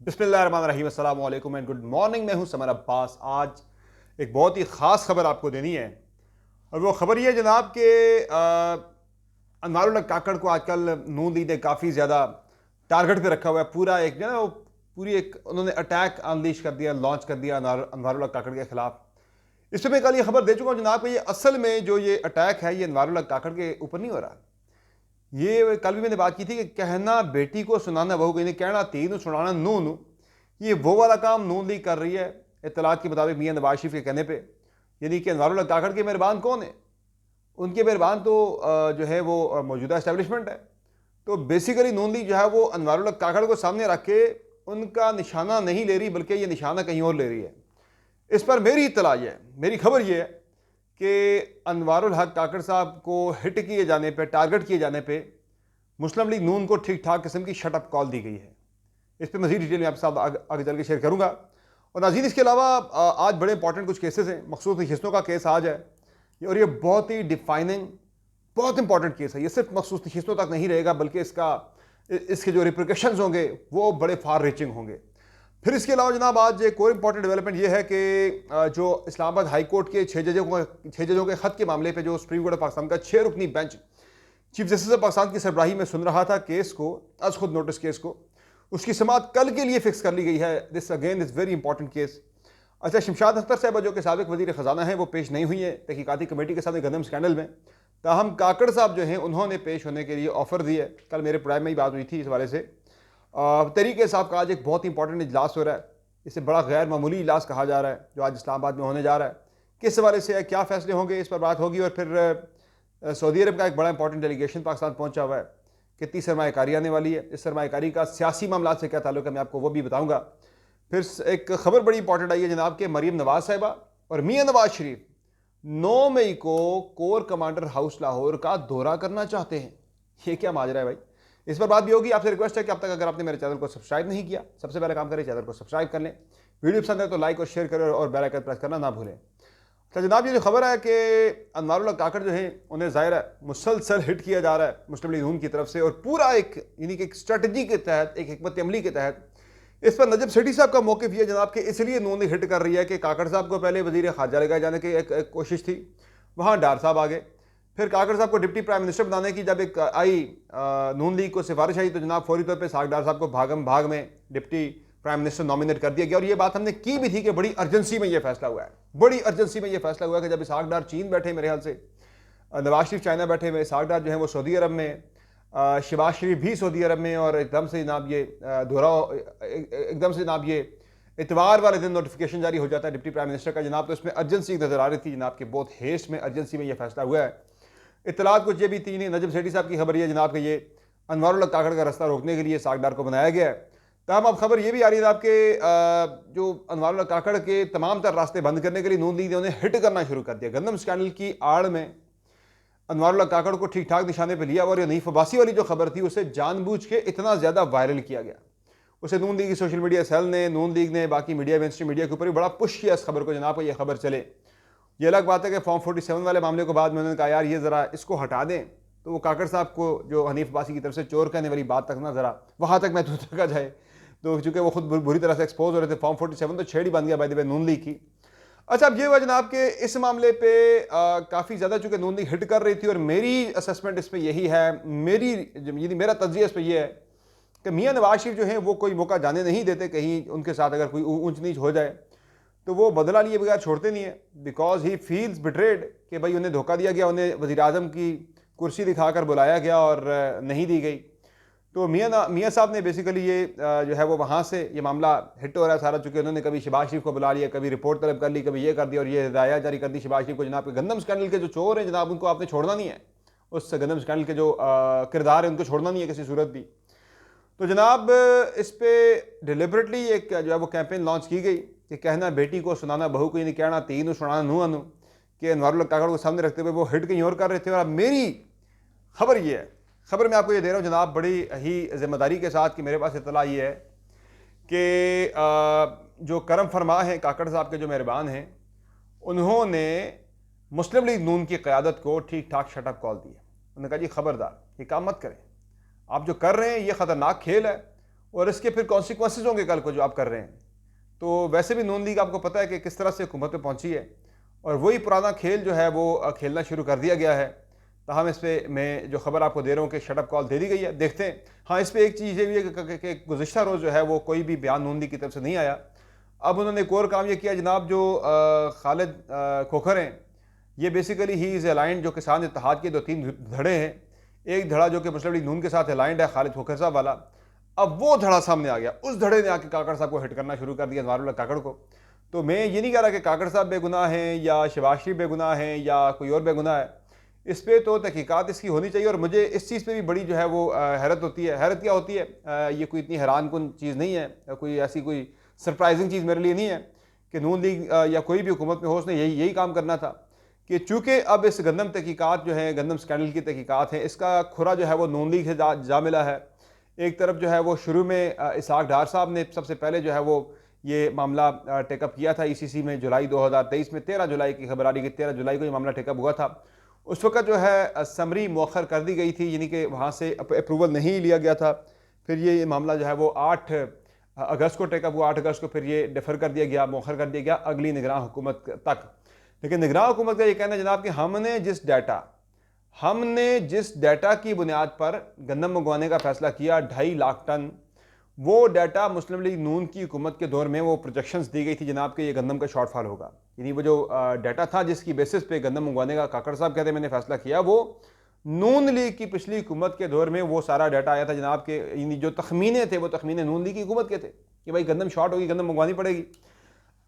बिस्मिल्लाहिर्रहमानिर्रहीम, अस्सलाम वालेकुम एंड गुड मॉर्निंग। मैं हूं समर अब्बास। आज एक बहुत ही ख़ास खबर आपको देनी है और वो खबर ये है जनाब के अनवारुल्लाह काकड़ को आजकल नून लीग ने काफ़ी ज़्यादा टारगेट पे रखा हुआ है। पूरा एक जो है ना वो पूरी एक उन्होंने अटैक अनलीश कर दिया, लॉन्च कर दिया अनवारुल्लाह काकड़ के खिलाफ। इस पर मैं कल ये खबर दे चुका हूँ जनाब कि ये असल में जो ये अटैक है ये अनवारुल्लाह काकड़ के ऊपर नहीं हो रहा। ये कल भी मैंने बात की थी कि कहना बेटी को सुनाना बहू को, यानी कहना तीन सुनाना नून, ये वो वाला काम नून लीग कर रही है। इत्तलात के मुताबिक मियां नवाज शरीफ के कहने पे, यानी कि अनवारुल्लाह काकड़ के मेहरबान कौन है? उनके मेहरबान तो जो है वो मौजूदा इस्टेब्लिशमेंट है। तो बेसिकली नून लीग जो है वो अनवारुल्लाह काकड़ को सामने रख के उनका निशाना नहीं ले रही, बल्कि ये निशाना कहीं और ले रही है। इस पर मेरी इत्तला ये है, मेरी खबर ये है कि अनवारुल हक काकड़ साहब को हिट किए जाने पे, टारगेट किए जाने पे मुस्लिम लीग नून को ठीक ठाक किस्म की शट अप कॉल दी गई है। इस पर मजीद डिटेल में आपके साथ आगे चल के शेयर करूंगा। और नाज़रीन, इसके अलावा आज बड़े इंपॉर्टेंट कुछ केसेस हैं। मखसूस नशिस्तों का केस आज है और ये बहुत ही डिफाइनिंग, बहुत इंपॉर्टेंट केस है। ये सिर्फ मखसूस नशिस्तों तक नहीं रहेगा, बल्कि इसके जो रिप्रिकॉशंस होंगे वो बड़े फार रीचिंग होंगे। फिर इसके अलावा जनाब आज एक और इंपॉर्टेंट डेवलपमेंट ये है कि जो इस्लामाबाद हाई कोर्ट के 6 जजों के खत के मामले पे जो सुप्रीम कोर्ट ऑफ पाकिस्तान का 6 रुकनी bench chief justice of Pakistan की सरबराही में सुन रहा था केस को, आज खुद नोटिस केस को, उसकी समाअत कल के लिए फिक्स कर ली गई है। This again is very important case. अच्छा, शमशाद अख्तर साहब जो कि साबिक वज़ीर ख़जाना है वो पेश नहीं हुई है तहकीकाती कमेटी के साथ गंदम स्कैंडल में। ताहम काकड़ साहब जो हैं उन्होंने पेश होने के लिए ऑफ़र दी है। कल मेरे प्रोग्राम में ही बात हुई थी इस हवाले से। तरीके साहब का आज एक बहुत ही इंपॉर्टेंट इजलास हो रहा है। इसे बड़ा गैर मामूली इजलास कहा जा रहा है जो आज इस्लामाबाद में होने जा रहा है। किस हवाले से है, क्या फ़ैसले होंगे, इस पर बात होगी। और फिर सऊदी अरब का एक बड़ा इंपॉर्टेंट डेलीगेशन पाकिस्तान पहुंचा हुआ है। कितनी सरमाकारी आने वाली है, इस सरमाकारी का सियासी मामला से क्या ताल्लुक है, मैं आपको वो भी बताऊंगा। फिर एक खबर बड़ी इंपॉर्टेंट आई है जनाब के मरीम नवाज साहिबा और मियां नवाज शरीफ 9 मई को कोर कमांडर हाउस लाहौर का दौरा करना चाहते हैं। ये क्या माजरा है भाई? इस पर बात भी होगी। आपसे रिक्वेस्ट है कि अब तक अगर आपने मेरे चैनल को सब्सक्राइब नहीं किया, सबसे पहले काम करें चैनल को सब्सक्राइब कर लें। वीडियो पसंद है तो लाइक और शेयर करें और बेल आइकन प्रेस करना ना भूलें। तो जनाब ये जो खबर है कि अनवारुल्लाह काकड़ जो है उन्हें ज़ाहिर है मुसलसल हिट किया जा रहा है मुस्लिम लीग नून की तरफ से, और पूरा एक यानी कि एक स्ट्रेटजी के तहत, एक हिकमत अमली के तहत। इस पर नजब सेठी साहब का मौक़िफ़ ये जनाब कि इसलिए नून लीग हिट कर रही है कि काकड़ साहब को पहले वज़ीर ख़ारजा लगाए जाने की एक कोशिश थी, वहाँ डार साहब आ गए। फिर काकड़ साहब को डिप्टी प्राइम मिनिस्टर बनाने की जब एक आई नून लीग को सिफारिश आई तो जनाब फौरी तौर पर साग डार साहब को भागम भाग में डिप्टी प्राइम मिनिस्टर नॉमिनेट कर दिया गया। और ये बात हमने की भी थी कि बड़ी अर्जेंसी में ये फैसला हुआ है, बड़ी अर्जेंसी में ये फैसला हुआ है कि जब इसहाक डार चीन बैठे, मेरे ख्याल से नवाज शरीफ चाइना बैठे हुए, इसहाक डार जो है वो सऊदी अरब में, शहबाज शरीफ भी सऊदी अरब में, और एकदम से जनाब ये दौरा, एकदम से जनाब ये इतवार वाले दिन नोटिफिकेशन जारी हो जाता है डिप्टी प्राइम मिनिस्टर का जनाब। तो इसमें अर्जेंसी नजर आ रही थी जनाब के, बहुत हेस्ट में अर्जेंसी में ये फैसला हुआ है। इतलात कुछ ये भी थी नहीं। नजब सेठी साहब की खबर ये जनाब कि ये अनवारुल्लाह काकड़ का रास्ता रोकने के लिए इसहाक डार को बनाया गया है। तमाम अब खबर ये भी आ रही है आपके जो अनवारुल्लाह काकड़ के तमाम तर रास्ते बंद करने के लिए नून लीग ने उन्हें हिट करना शुरू कर दिया। गंदम स्कैंडल की आड़ में अनवारुल्लाह काकड़ को ठीक ठाक निशाने पर लिया और ये नईफ अब्बासी वाली जो खबर थी उसे जानबूझ के इतना ज़्यादा वायरल किया गया। उसे नून लीग की सोशल मीडिया सेल ने, नून लीग ने, बाकी मीडिया, मेन स्ट्रीम मीडिया के ऊपर भी बड़ा पुश किया इस खबर को जनाब को ये खबर चले। ये अलग बात है कि फॉर्म 47 वाले मामले को बाद में उन्होंने कहा यार ये ज़रा इसको हटा दें, तो वो काकड़ साहब को जो हनीफ अब्बासी की तरफ से चोर कहने वाली बात तक ना ज़रा वहाँ तक मैं तक जाए, तो चूंकि वो खुद बुरी तरह से एक्सपोज हो रहे थे। फॉर्म 47 तो छेड़ ही बन गया by the way Noon league की। अच्छा, अब ये हुआ जनाब के इस मामले पे काफ़ी ज़्यादा चूंकि नून लीग हिट कर रही थी, और मेरी असेसमेंट इस पर यही है, मेरा तज्जिया इस पर यह है कि मियां नवाज शरीफ जो है वो कोई मौका जाने नहीं देते। कहीं उनके साथ अगर कोई ऊंच नीच हो जाए तो वो बदला लिए बगैर छोड़ते नहीं है, बिकॉज ही फील्स बिट्रेड कि भाई उन्हें धोखा दिया गया, उन्हें वज़ीर आज़म की कुर्सी दिखाकर बुलाया गया और नहीं दी गई। तो मियां साहब ने बेसिकली ये जो है वो वहाँ से ये मामला हिट हो रहा है सारा, चूँकि उन्होंने कभी शहबाज शरीफ को बुला लिया, कभी रिपोर्ट तलब कर ली, कभी ये कर दिया और ये हिदायत जारी कर दी शहबाज शरीफ को जनाब के गंदम स्कैंडल के जो चोर हैं जनाब उनको आपने छोड़ना नहीं है, उस गंदम स्कैंडल के जो किरदार है उनको छोड़ना नहीं है किसी सूरत भी। तो जनाब इस पर डिलिबरेटली एक जो है वो कैंपेन लॉन्च की गई कि कहना बेटी को सुनाना बहू को, यानी कहना तीन सुनाना नू अनु, कि अनवारुल्लाह काकड़ को सामने रखते हुए वो हिट कहीं और कर रहे थे। और अब मेरी खबर ये है, खबर मैं आपको ये दे रहा हूँ जनाब बड़ी ही जिम्मेदारी के साथ कि मेरे पास इतला ये है कि जो करम फरमा हैं काकड़ साहब के जो मेहरबान हैं, उन्होंने मुस्लिम लीग नून की क़यादत को ठीक ठाक शटअप कॉल दी है। उन्होंने कहा जी खबरदार ये काम मत करें, आप जो कर रहे हैं ये ख़तरनाक खेल है और इसके फिर कॉन्सिक्वेंसेज होंगे कल को जो आप कर रहे हैं। तो वैसे भी नून लीग आपको पता है कि किस तरह से हुकूमत पे पहुंची है और वही पुराना खेल जो है वो खेलना शुरू कर दिया गया है। ताहम इस पर मैं जो खबर आपको दे रहा हूँ कि शटअप कॉल दे दी गई है, देखते हैं। हाँ, इस पर एक चीज़ ये भी है कि गुज़िश्ता रोज़ जो है वो कोई भी बयान नून लीग की तरफ से नहीं आया। अब उन्होंने एक और काम ये किया जनाब, जो खालिद खोखर हैं, ये बेसिकली ही इज़ अलाइंड जो किसान इत्तेहाद के 2-3 धड़े हैं। एक धड़ा जो कि मुस्लिम लीग नून के साथ अलाइंड है खालिद खोखर साहब वाला, अब वो धड़ा सामने आ गया। उस धड़े ने आके काकड़ साहब को हिट करना शुरू कर दिया, अनवारुल्लाह काकड़ को। तो मैं ये नहीं कह रहा कि काकड़ साहब बेगुनाह हैं या शहबाज शरीफ बेगुनाह हैं या कोई और बेगुनाह है। इस पर तो तहकीकात इसकी होनी चाहिए। और मुझे इस चीज़ पे भी बड़ी जो है वो हैरत होती है। हैरत क्या होती है, ये कोई इतनी हैरान कुन चीज़ नहीं है, कोई ऐसी कोई सरप्राइजिंग चीज़ मेरे लिए नहीं है कि नून लीग या कोई भी हुकूमत में हो उसने यही काम करना था कि चूँकि अब इस गंदम तहकीकात जो है, गंदम स्कैंडल की तहकीकात हैं, इसका खुरा जो है वो नून लीग से जा मिला है। एक तरफ जो है वो शुरू में इसहाक डार साहब ने सबसे पहले जो है वो ये मामला टेकअप किया था ईसीसी में जुलाई 2023 में। 13 जुलाई की खबर आ रही कि 13 जुलाई को ये मामला टेकअप हुआ था। उस वक्त जो है समरी मौखर कर दी गई थी, यानी कि वहाँ से अप्रूवल नहीं लिया गया था। फिर ये मामला जो है वो 8 अगस्त को टेकअप हुआ। 8 अगस्त को फिर ये डिफर कर दिया गया, मौखर कर दिया गया अगली निगरान हुकूमत तक। लेकिन निगरान हुकूमत का ये कहना है जनाब कि हमने जिस डाटा की बुनियाद पर गंदम मंगवाने का फैसला किया 2.5 लाख टन, वो डाटा मुस्लिम लीग नून की हुकूमत के दौर में वो प्रोजेक्शंस दी गई थी जनाब कि ये गंदम का शॉर्टफॉल होगा। यानी वो जो डाटा था जिसकी बेसिस पे गंदम मंगवाने का काकड़ साहब कहते हैं मैंने फैसला किया, वो नून लीग की पिछली हुकूमत के दौर में वो सारा डाटा आया था जनाब के। यानी जो तखमीने थे वो तखमीने नून लीग की हुकूमत के थे कि भाई गंदम शॉर्ट होगी, गंदम मंगवानी पड़ेगी।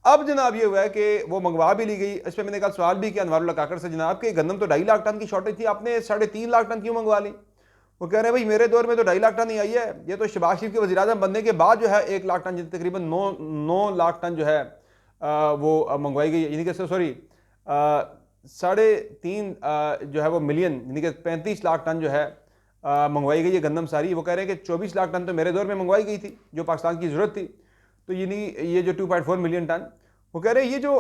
अब जनाब ये हुआ है कि वो मंगवा भी ली गई। इस पर मैंने कल सवाल भी किया अनवारुल्लाह काकड़ से, जनाब के गंदम तो 2.5 लाख टन की शॉर्टेज थी, आपने 3.5 लाख टन क्यों मंगवा ली? वो कह रहे हैं भाई मेरे दौर में तो 2.5 लाख टन ही आई है, ये तो शहबाज शरीफ के वज़ीर-ए-आज़म बनने के बाद जो है 1 लाख टन, तकरीबन 9 लाख टन जो है वो मंगवाई गई। यानी कि सॉरी 3.5 जो है वो मिलियन, यानी कि 35 लाख टन जो है मंगवाई गई है गंदम सारी। वो कह रहे हैं कि 24 लाख टन तो मेरे दौर में मंगवाई गई थी जो पाकिस्तान की ज़रूरत थी। तो यानी ये जो 2.4 मिलियन टन, वो कह रहे हैं ये जो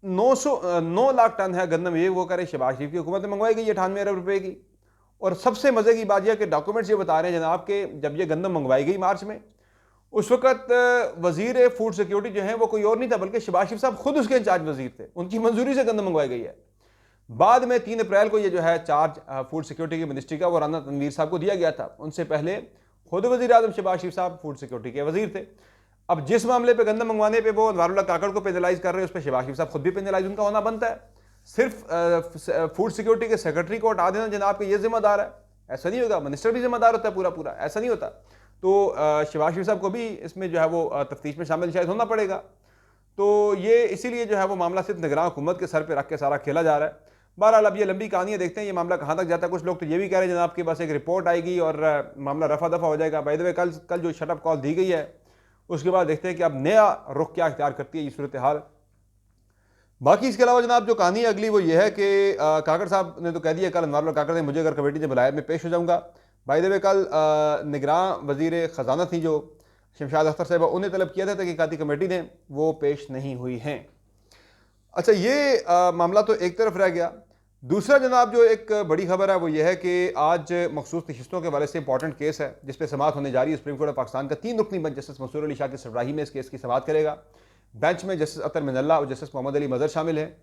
9 लाख टन है गंदम, ये वो कह रहे शहबाज शरीफ की हुकूमत में मंगवाई गई 98 अरब रुपए की। और सबसे मज़े की बात यह कि डॉक्यूमेंट्स ये बता रहे हैं जनाब के जब ये गंदम मंगवाई गई मार्च में, उस वक्त वजीर फूड सिक्योरिटी जो है वो कोई और नहीं था बल्कि शहबाज शरीफ साहब खुद उसके इंचार्ज वजीर थे, उनकी मंजूरी से गंदम मंगवाई गई है। बाद में 3 अप्रैल को ये जो है चार्ज फूड सिक्योरिटी की मिनिस्ट्री का वो राना तनवीर साहब को दिया गया था। उनसे पहले खुद वज़ीर-ए-आज़म शहबाज शरीफ साहब फूड सिक्योरिटी के वजीर थे। अब जिस मामले पे गंदम मंगवाने पे वो अनवारुल्लाह काकड़ को पेनलाइज कर रहे हैं, उस पर शहबाज शरीफ साहब खुद भी पेनलाइज उनका होना बनता है। सिर्फ फूड सिक्योरिटी के सेक्रेटरी को हटा देना जनाब के ये जिम्मेदार है, ऐसा नहीं होगा। मिनिस्टर भी जिम्मेदार होता है पूरा, ऐसा नहीं होता। तो शहबाज शरीफ साहब को भी इसमें जो है वो तफ्तीश में शामिल शायद होना पड़ेगा। तो ये इसीलिए जो है वो मामला सिर्फ निगरान हुकूमत के सर पे रख के सारा खेला जा रहा है। बहरहाल अब ये लंबी कहानी है, देखते हैं ये मामला कहाँ तक जाता है। कुछ लोग तो ये भी कह रहे हैं जनाब कि बस एक रिपोर्ट आएगी और मामला रफा दफा हो जाएगा। बाय द वे कल जो शटअप कॉल दी गई है उसके बाद देखते हैं कि अब नया रुख क्या इख्तियार करती है ये सूरत हाल। बाकी इसके अलावा जनाब जो कहानी अगली वो ये है कि काकड़ साहब ने तो कह दिया, कल अनवारुल्लाह काकड़ ने मुझे अगर कमेटी ने बुलाया मैं पेश हो जाऊँगा। बाय द वे कल निगरान वजीर ख़जाना थी जो शमशाद अख्तर साहब, उन्हें तलब किया था तहकीकाती कमेटी ने, वो पेश नहीं हुई हैं। अच्छा, ये मामला तो एक तरफ रह गया। दूसरा जनाब जो एक बड़ी खबर है वो ये है कि आज मखसूस नशिस्तों के वाले से इंपॉर्टेंट केस है जिस पर समाअत होने जा रही है। सुप्रीम कोर्ट ऑफ पाकिस्तान का 3 रुकनी बेंच जस्टिस मंसूर अली शाह की सरबराही में इस केस की समाअत करेगा। बेंच में जस्टिस अतर मिनल्ला और जस्टिस मोहम्मद अली मजहर शामिल हैं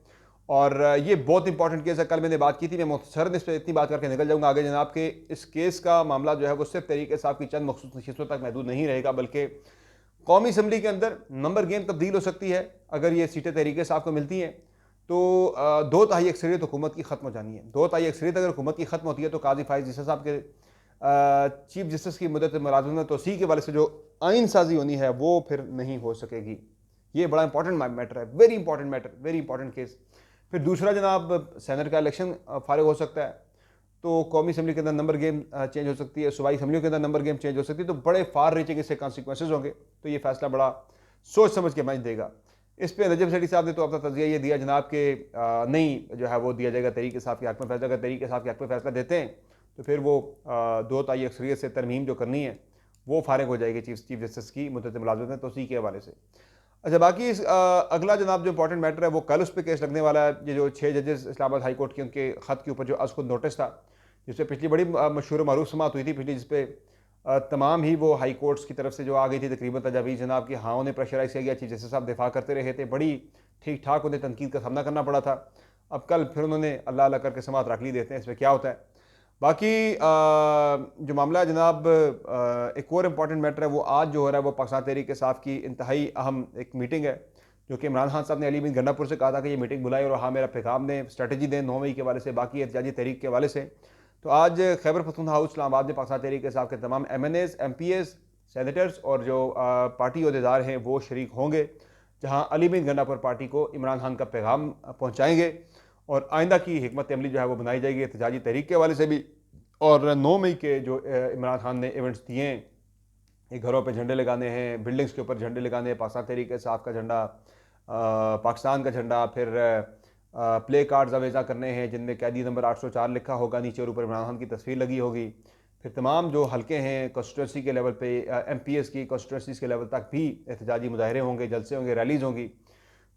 और ये बहुत इंपॉर्टेंट केस है। कल मैंने बात की थी, मैं मुख्तसरन इस पर इतनी बात करके निकल जाऊँगा आगे जनाब के इस केस का मामला जो है वो सिर्फ तहरीक इंसाफ की चंद मखसूस नशिस्तों तक महदूद नहीं रहेगा, बल्कि कौमी असम्बली के अंदर नंबर गेम तब्दील हो सकती है। अगर ये सीटें तहरीक इंसाफ को मिलती हैं तो 2/3 अक्सरियत हुकूमत की ख़त्म हो जानी है। 2/3 अक्सरियत अगर हुकूमत की ख़त्म होती है तो काजी फाइज ईसा साहब के चीफ जस्टिस की मुद्दत मुलाज़मत में तोसी के वाले से जो आइन साजी होनी है वो फिर नहीं हो सकेगी। ये बड़ा इंपॉर्टेंट मैटर है, very important matter, very important case. फिर दूसरा जनाब सेनेट का इलेक्शन फारिग हो सकता है तो कौमी असम्बली के अंदर नंबर गेम चेंज हो सकती है, सूबाई असम्बलियों के अंदर नंबर गेम चेंज हो सकती है। तो बड़े फार रीचिंग इससे कॉन्सिक्वेंसेज होंगे। तो ये फैसला बड़ा सोच समझ के बेंच देगा। इस पर नजम सेठी साहब ने तो अपना तज़किया ये दिया जनाब के नहीं जो है वो दिया जाएगा तहरीक इंसाफ के हक़ में फैसला। अगर तहरीक इंसाफ के हक़ में फैसला देते हैं तो फिर वो 2/3 अक्सरियत से तरमीम जो करनी है वो फारिग हो जाएगी चीफ जस्टिस की मुद्दत मुलाज़मत में तोसी के हवाले से। अच्छा, बाकी अगला जनाब जो इंपॉर्टेंट मैटर है वो कल उस पर केस लगने वाला है। ये जो 6 जजेस इस्लामाबाद हाई कोर्ट के उनके ख़त के ऊपर जो आज खुद नोटिस था जिस पर पिछली बड़ी मशहूर मरूफ समाअत हुई थी पिछली, जिस पे तमाम ही वो हाई कोर्ट्स की तरफ से जो आ गई थी तकरीबन तजावीज़ जनाब कि हाँ उन्हें प्रेशराइज किया गया, चीफ जस्टिस साहब दिफा करते रहे थे, बड़ी ठीक ठाक उन्हें तनकीद का सामना करना पड़ा था। अब कल फिर उन्होंने अल्लाह अल्लाह करके समात रख ली, देखते हैं इसमें क्या होता है। बाकी जो मामला है जनाब, एक और इम्पॉर्टेंट मैटर है वो आज जो हो रहा है वो पाकिस्तान तहरीक इंसाफ की इंतहाई अहम एक मीटिंग है, जो कि इमरान खान साहब ने अली बिन गंडापुर से कहा था कि ये मीटिंग बुलाई और हाँ मेरा पैगाम दें, स्ट्रेटजी दें 9 मई के हवाले से, बाकी एहतजाजी तहरीक के हवाले से। तो आज खैबर पख्तूनख्वा हाउस इस्लामाबाद में पाकिस्तान तहरीक इंसाफ के तमाम MNAs, MPAs, सेनेटर्स और जो पार्टी अहदेदार हैं वो शरीक होंगे, जहाँ अली बिन गंडापुर पार्टी को इमरान खान का पैगाम पहुँचाएँगे और आइंदा की हिकमत अमली जो है वो बनाई जाएगी एहतजाजी तहरीक के हवाले से भी। और 9 मई के जो इमरान खान ने इवेंट्स दिए हैं, ये घरों पे झंडे लगाने हैं, बिल्डिंग्स के ऊपर झंडे लगाने हैं, पाकिस्तान तहरीक इंसाफ का झंडा, पाकिस्तान का झंडा, फिर प्ले कार्ड्स अवेजा करने हैं जिनमें कैदी नंबर 804 लिखा होगा नीचे और ऊपर इमरान खान की तस्वीर लगी होगी। फिर तमाम जो हल्के हैं कॉन्स्टिट्यूंसी के लेवल पे, MPs की कॉन्स्टिट्यूंसीज के लेवल तक भी एहतजाजी मुजाहरे होंगे, जलसे होंगे, रैलीज होंगी।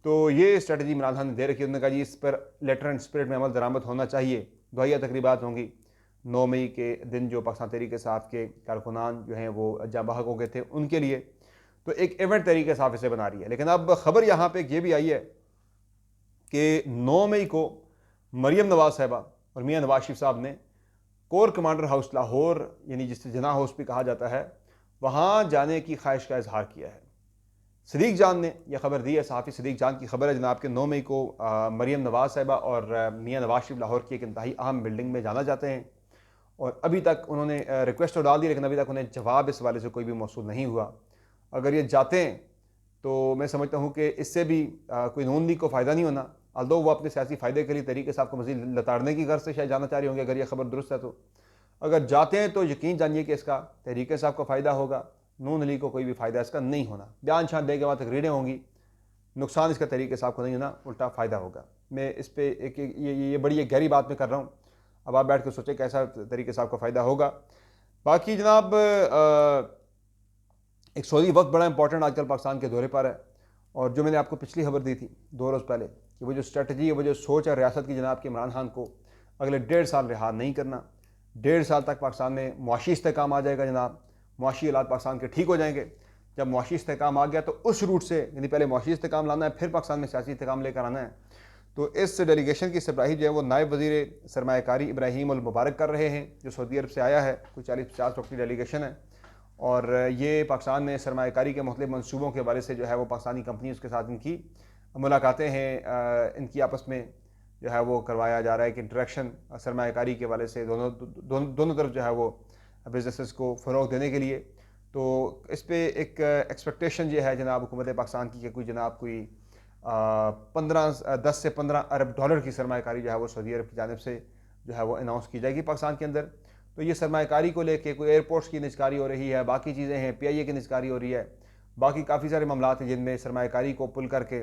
तो ये स्ट्रेटजी इमरान खान ने दे रखी है। उन्होंने कहा जी इस पर लेटर एंड स्पिरिट में अमल दरामद होना चाहिए। दुआया तकरीबात होंगी 9 मई के दिन, जो पाकिस्तान तहरीक इंसाफ के कारकुनान जो हैं वो जाँ बहक हो गए थे उनके लिए। तो एक इवेंट तहरीक इंसाफ इसे बना रही है। लेकिन अब खबर यहाँ पे ये भी आई है कि 9 मई को मरियम नवाज साहबा और मियाँ नवाज शरीफ साहब ने कोर कमांडर हाउस लाहौर, यानी जिसे जना हाउस भी कहा जाता है, वहाँ जाने की ख्वाहिश का इजहार किया है। सदीक जान ने यह खबर दी है, सहाफ़ी सदीक जान की खबर है जनाब के 9 मई को मरियम नवाज साहबा और मियाँ नवाज शरीफ लाहौर की एक इंतहाई अहम बिल्डिंग में जाना चाहते हैं और अभी तक उन्होंने रिक्वेस्ट तो डाल दी, लेकिन अभी तक उन्हें जवाब इस वाले से कोई भी मौसूल नहीं हुआ। अगर ये जाते हैं तो मैं समझता हूँ कि इससे भी कोई नून लीग को फ़ायदा नहीं होना, अल्दो वो अपने सियासी फ़ायदे के लिए तरीके साहब को मज़ीद लताड़ने की गर्ज से शायद जाना चाह रहे होंगे। अगर ये खबर दुरुस्त है तो अगर जाते हैं तो यकीन जानिए कि इसका तहरीक साहब को फ़ायदा होगा, नून लीग को कोई भी फ़ायदा इसका नहीं होना। बयान शान देने के बाद तकरीरें होंगी, नुकसान इसका तहरीक साहब को नहीं होना, उल्टा फ़ायदा होगा। मैं इस पर ये बड़ी एक गहरी बात मैं कर रहा हूँ। अब आप बैठ कर सोचें कैसा तरीके साहब का फ़ायदा होगा। बाकी जनाब एक सऊदी वक्त बड़ा इंपॉर्टेंट आजकल पाकिस्तान के दौरे पर है, और जो मैंने आपको पिछली खबर दी थी 2 रोज़ पहले कि वो जो स्ट्रेटजी है, वो जो सोच है रियासत की जनाब के इमरान खान को अगले 1.5 साल रिहा नहीं करना। 1.5 साल तक पाकिस्तान में मुआशी इस्तेहकाम आ जाएगा जनाब, मुआशी हालात पाकिस्तान के ठीक हो जाएंगे। जब मुआशी इस्तेहकाम आ गया तो उस रूट से, यानी पहले मुआशी इस्तेहकाम लाना है, फिर पाकिस्तान में सियासी इस्तेहकाम लेकर आना है। तो इस डेलीगेशन की सरबराही जो है वो नायब वज़ीर सरमायाकारी इब्राहीम अल मुबारक कर रहे हैं, जो सऊदी अरब से आया है। कोई 40-50 लोग की डेलीगेशन है और ये पाकिस्तान में सरमायाकारी के मुख्तलिफ मनसूबों के बारे से जो है वो पाकिस्तानी कंपनीज़ के साथ इनकी मुलाकातें हैं, इनकी आपस में जो है वो करवाया जा रहा है कि इंटरेक्शन सरमायाकारी के वाले से दोनों तरफ जो है वो बिजनेसेस को फ़रोग़ देने के लिए। तो इस पर एक एक्सपेक्टेशन ये है जनाब हुकूमत पाकिस्तान की कि कोई जनाब कोई 10 से 15 अरब डॉलर की सरमायाकारी जो है वो सऊदी अरब की जानिब से जो है वो अनाउंस की जाएगी पाकिस्तान के अंदर। तो ये सरमायाकारी को लेके कोई एयरपोर्ट्स की निजकारी हो रही है, बाकी चीज़ें हैं, PIA की निजकारी हो रही है, बाकी काफ़ी सारे मामलात हैं जिनमें सरमायाकारी को पुल करके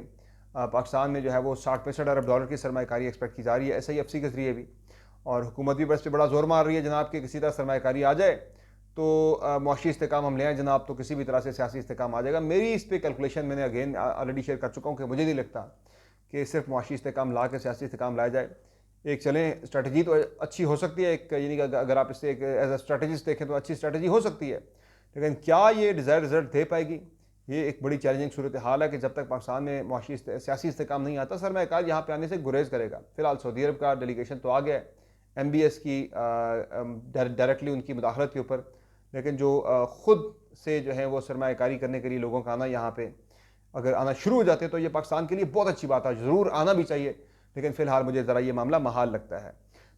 पाकिस्तान में जो है वो 60-65 अरब डॉलर की सरमायाकारी एक्सपेक्ट की जा रही है SIFC के ज़रिए भी। और हुकूमत भी बस पे बड़ा जोर मार रही है जनाब कि किसी तरह सरमायाकारी आ जाए तो मुआशी इस्तेहकाम हम ले आए जनाब, तो किसी भी तरह से सियासी इस्तेहकाम आ जाएगा। मेरी इस पर कैलकुलेशन मैंने अगेन ऑलरेडी शेयर कर चुका हूँ कि मुझे नहीं लगता कि सिर्फ मुआशी इस्तेहकाम ला के सियासी इस्तेहकाम लाया जाए। एक चलें स्ट्रेटजी तो अच्छी हो सकती है, एक यानी कि अगर आप इसे एक एज अ स्ट्रेटजिस्ट देखें तो अच्छी स्ट्रेटजी हो सकती है, लेकिन क्या ये डिज़ायर रिजल्ट दे पाएगी, ये एक बड़ी चैलेंजिंग सूरत हाल है कि जब तक पाकिस्तान में मुआशी सियासी इस्तेहकाम नहीं आता सरमायाकार यहाँ पे आने से गुरेज करेगा। फिलहाल सऊदी अरब का डेलीगेशन तो आ गया है MBS की डायरेक्टली उनकी मुदाखलत के ऊपर, लेकिन जो ख़ुद से जो है वो सरमायाकारी करने के लिए लोगों का आना यहाँ पे अगर आना शुरू हो जाते तो ये पाकिस्तान के लिए बहुत अच्छी बात है, ज़रूर आना भी चाहिए। लेकिन फ़िलहाल मुझे ज़रा ये मामला महाल लगता है।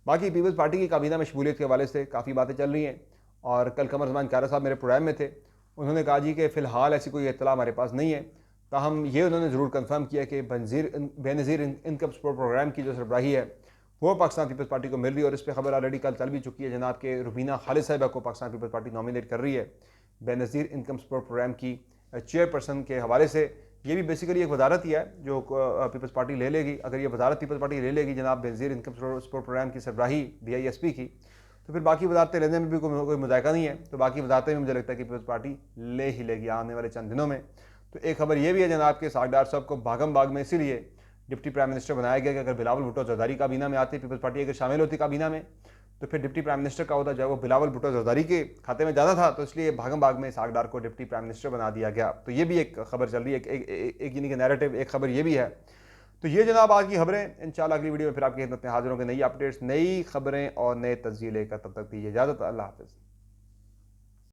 बाकी पीपल्स पार्टी की काबीना में शमूलियत के हवाले से काफ़ी बातें चल रही हैं और कल कमर ज़मान कारा साहब मेरे प्रोग्राम में थे, उन्होंने कहा जी कि फ़िलहाल ऐसी कोई इत्तला हमारे पास नहीं है। ताहम ये उन्होंने ज़रूर कन्फर्म किया कि बेनज़ीर इनकम सपोर्ट प्रोग्राम की जो सरबराही है वो पाकिस्तान पीपल्स पार्टी को मिल रही है और इस पर खबर ऑलरेडी कल चल भी चुकी है जनाब के रुबीना खालिद साहिबा को पाकिस्तान पीपल्स पार्टी नॉमिनेट कर रही है बेनज़ीर इनकम सपोर्ट प्रोग्राम की चेयरपर्सन के हवाले से। ये भी बेसिकली एक वजारत ही है जो पीपल्स पार्टी ले लेगी। अगर ये वजारत पीपल्स पार्टी ले लेगी जनाब बेनज़ीर इनकम सपोर्ट प्रोग्राम की सरबराही BISP की, तो फिर बाकी वजारतें लेने में भी कोई मुज़ायका नहीं है। तो बाकी वजारतें भी मुझे लगता है कि पीपल्स पार्टी ले ही लेगी आने वाले चंद दिनों में। तो एक खबर ये भी है जनाब के सागडार साहब को भागम भाग में इसीलिए डिप्टी प्राइम मिनिस्टर बनाया गया कि अगर बिलावल भुट्टो जरदारी काबीना में आते, पीपल्स पार्टी अगर शामिल होती काबीना में, तो फिर डिप्टी प्राइम मिनिस्टर का होता, जब वो बिलावल भुट्टो जरदारी के खाते में ज़्यादा था, तो इसलिए भागम भाग में इसहाक डार को डिप्टी प्राइम मिनिस्टर बना दिया गया। तो ये भी एक खबर चल रही है, एक यानी कि नैरेटिव, एक खबर ये भी है। तो ये जनाब आज की खबरें, इंशाल्लाह अगली वीडियो में फिर आपकी खिदमत में हाजिर होंगे, नई अपडेट्स, नई खबरें और नए तस्जील लेकर। तब तक दीजिए इजाज़त, अल्लाह हाफ़िज़।